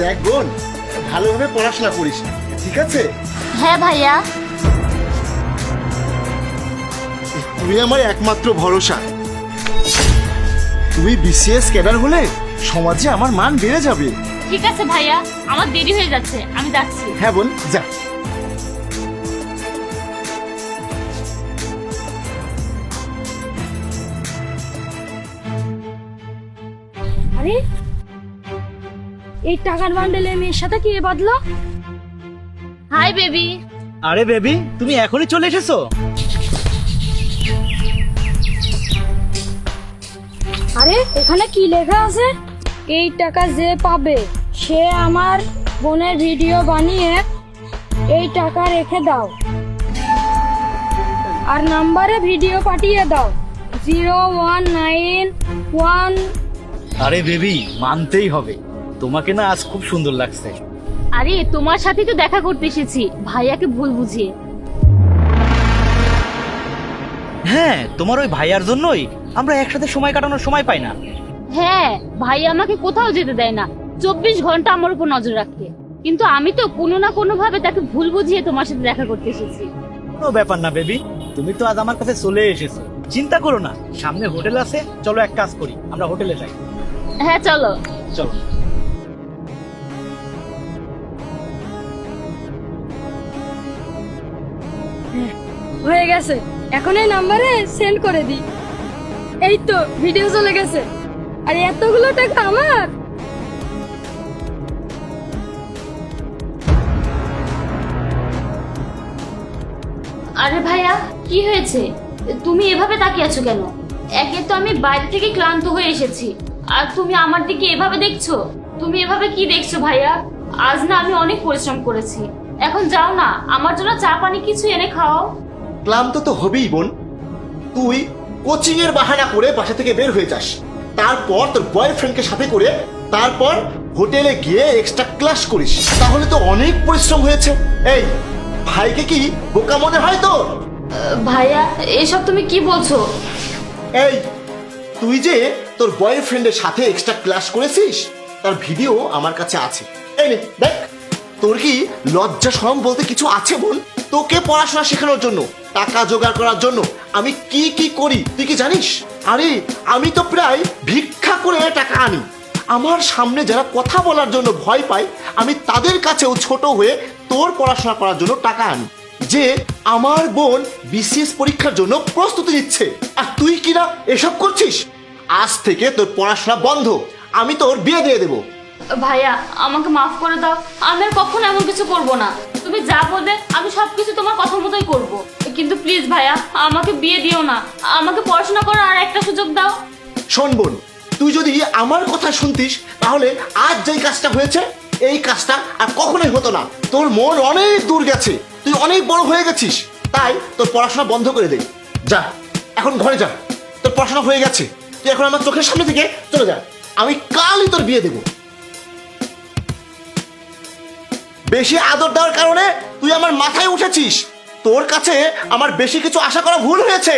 দেখ বোন, ভালোভাবে পড়াশোনা করিস, ঠিক আছে? হ্যাঁ ভাইয়া। তুমি আমার একমাত্র ভরসা। তুমি বিসিএস ক্যাডার হলে সমাজে আমার মান বেড়ে যাবে। ঠিক আছে ভাইয়া, আমার দেরি হয়ে যাচ্ছে, আমি যাচ্ছি। হ্যাঁ বোন, যা। আরে এই টাকার বান্ডেলে মেয়ের সাথে কি বাদলো? Hi baby. আরে বেবি, তুমি এখনই চলে এসেছো? আরে এখানে কি লেখা আছে? এই টাকা যে পাবে সে আমার বোনের ভিডিও বানিয়ে এই টাকা রেখে দাও আর নাম্বারে ভিডিও পাঠিয়ে দাও 0191। আরে বেবি, মানতেই হবে, তোমাকে না আজ খুব সুন্দর লাগছে। আরে তোমার সাথে তো দেখা করতে এসেছি, ভাইয়াকে ভুল বুঝিয়ে। হ্যাঁ, তোমার ওই ভাইয়ার জন্যই আমরা একসাথে সময় কাটানোর সময় পাই না। হ্যাঁ, ভাই আমাকে কোথাও যেতে দেয় না, 24 ঘন্টা আমার উপর নজর রাখে। কিন্তু আমি তো কোনো না কোনো ভাবে তাকে ভুল বুঝিয়ে তোমার সাথে দেখা করতে এসেছি। কোনো ব্যাপার না বেবি, তুমি তো আজ আমার কাছে চলে এসেছো, চিন্তা করো না। সামনে হোটেল আছে, চলো এক কাজ করি, আমরা হোটেলে যাই। হ্যাঁ চলো। চলো। হয়ে গেছে, এখন এই নাম্বারে সেন্ড করে দিই। এই তো ভিডিও চলে গেছে, আর এতগুলো টাকা আমার। আরে ভাইয়া, কি হয়েছে? তুমি এভাবে তাকিয়ে আছো কেন? একে তো আমি বাইরে থেকে ক্লান্ত হয়ে এসেছি, আর তুমি আমার দিকে এভাবে দেখছো। তুমি এভাবে কি দেখছো ভাইয়া? আজ না আমি অনেক পরিশ্রম করেছি, এখন যাও না, আমার জন্য চা পানি কিছু এনে খাও। ক্লান্ত তো হবেই বোন। তুই কোচিং এর বাহানা করে বাসা থেকে বের হয়ে যাস, তারপর তোর বয়ফ্রেন্ডকে সাথে করে তারপর হোটেলে গিয়ে এক্সট্রা ক্লাস করিস, তাহলে তো অনেক পরিশ্রম হয়েছে। এই ভাইকে কি বোকা মনে হয় তোর? ভাইয়া, এসব তুমি কি বলছো? এই তুই যে তোর বয়ফ্রেন্ডের সাথে এক্সট্রা ক্লাস করেছিস তার ভিডিও আমার কাছে আছে, এই নে দেখ। তোর কি লজ্জা শরম বলতে কিছু আছে বোন? তোকে পড়াশোনা শেখানোর জন্য, টাকা জোগাড় করার জন্য আমি কি কি করি তুই কি জানিস? আরে আমি তো প্রায় ভিক্ষা করে টাকা আনি। আমার সামনে যারা কথা বলার জন্য ভয় পায়, আমি তাদের কাছেও ছোট হয়ে তোর পড়াশোনা করার জন্য টাকা আনি। যে আমার বোন বিসিএস পরীক্ষার জন্য প্রস্তুতি নিচ্ছে, আর তুই কিনা এসব করছিস। আজ থেকে তোর পড়াশোনা বন্ধ, আমি তোর বিয়ে দিয়ে দেবো। ভাইয়া, আমাকে মাফ করে দাও, আমি আর কখনো এমন কিছু করব না। তুমি যা বলবে আমি সবকিছু তোমার কথা মতোই করব, কিন্তু প্লিজ ভাইয়া, আমাকে বিয়ে দিও না, আমাকে পড়াশোনা করার আর একটা সুযোগ দাও। শোন বোন, তুই যদি আমার কথা শুনতিস তাহলে আজ যেই কাজটা হয়েছে এই কাজটা আর কখনোই হতো না। তোর মন অনেক দূর গেছে, তুই অনেক বড় হয়ে গেছিস, তাই তোর পড়াশোনা বন্ধ করে দে। যা এখন ঘরে যা, তোর পড়াশোনা হয়ে গেছে, তুই এখন আমার চোখের সামনে থেকে চলে যা, আমি কালই তোর বিয়ে দেবো। বেশি আদর দেওয়ার কারণে তুই আমার মাথায় উঠেছিস, তোর কাছে আমার বেশি কিছু আশা করা ভুল হয়েছে।